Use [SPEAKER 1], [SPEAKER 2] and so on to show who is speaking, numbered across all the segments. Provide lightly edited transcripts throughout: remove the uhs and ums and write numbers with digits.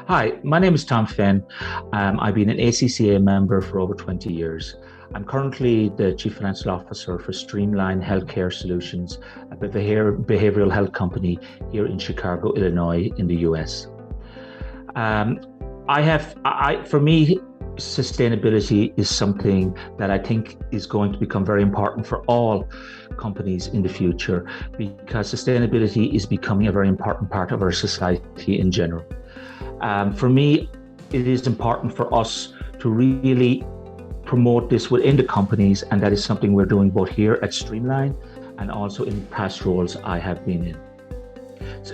[SPEAKER 1] Hi, my name is Tom Finn. I've been an ACCA member for over 20 years. I'm currently the Chief Financial Officer for Streamline Healthcare Solutions, a behavioral health company here in Chicago, Illinois, in the US. Um, for me, sustainability is something that I think is going to become very important for all companies in the future because sustainability is becoming a very important part of our society in general. For me, it is important for us to really promote this within the companies, and that is something we're doing both here at Streamline and also in past roles I have been in.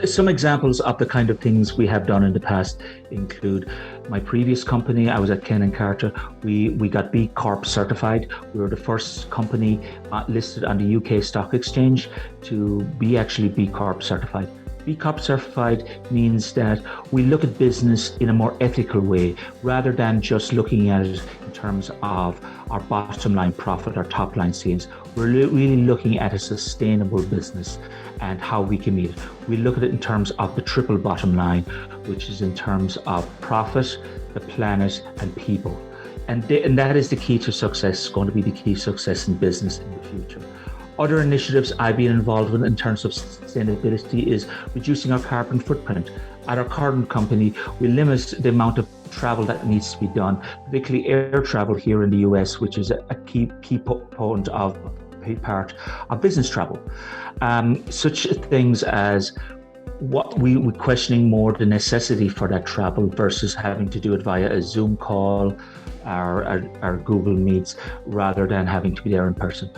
[SPEAKER 1] Some examples of the kind of things we have done in the past include my previous company. I was at Ken and Carter. We got B Corp certified. We were the first company listed on the UK Stock Exchange to be actually B Corp certified. B Corp certified means that we look at business in a more ethical way rather than just looking at it in terms of our bottom line profit, our top line sales. We're really looking at a sustainable business and how we can meet it. We look at it in terms of the triple bottom line, which is in terms of profit, the planet, and people. And that is the key to success, going to be the key to success in business in the future. Other initiatives I've been involved in terms of sustainability is reducing our carbon footprint. At our current company, we limit the amount of travel that needs to be done, particularly air travel here in the US, which is a key part of business travel. Such things as what we're questioning more the necessity for that travel versus having to do it via a Zoom call or Google Meets rather than having to be there in person.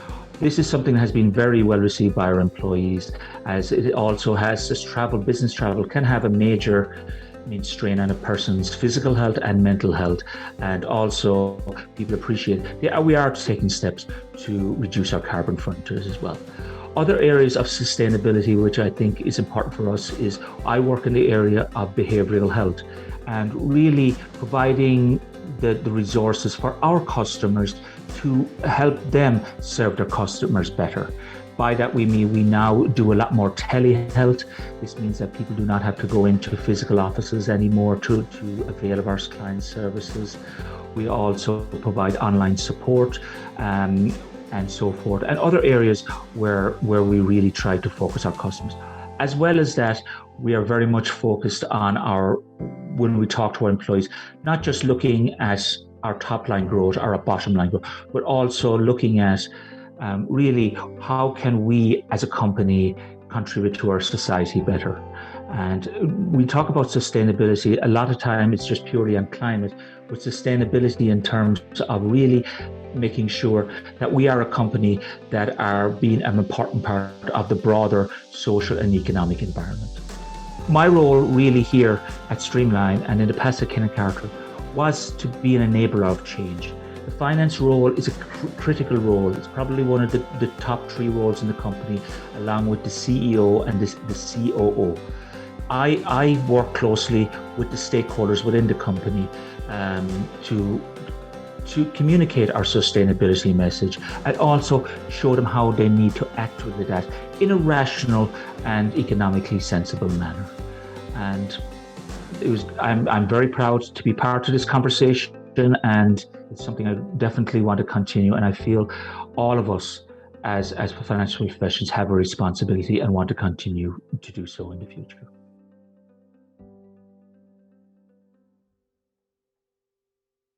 [SPEAKER 1] This is something that has been very well received by our employees, as it also has this business travel can have a major strain on a person's physical health and mental health. And also people appreciate, we are taking steps to reduce our carbon footprint as well. Other areas of sustainability, which I think is important for us, is I work in the area of behavioral health and really providing the resources for our customers to help them serve their customers better. By that we mean we now do a lot more telehealth. This means that people do not have to go into physical offices anymore to avail of our client services. We also provide online support and so forth, and other areas where we really try to focus our customers. As well as that, we are very much focused on when we talk to our employees, not just looking at our top line growth or our bottom line growth, but also looking at really how can we as a company contribute to our society better. And we talk about sustainability, a lot of time it's just purely on climate, but sustainability in terms of really making sure that we are a company that are being an important part of the broader social and economic environment. My role really here at Streamline and in the past at Ken & Carter was to be an enabler of change. The finance role is a critical role. It's probably one of the top 3 roles in the company, along with the CEO and the COO. I work closely with the stakeholders within the company to communicate our sustainability message and also show them how they need to act with that in a rational and economically sensible manner. And I'm very proud to be part of this conversation, and it's something I definitely want to continue. And I feel all of us as financial professionals have a responsibility and want to continue to do so in the future.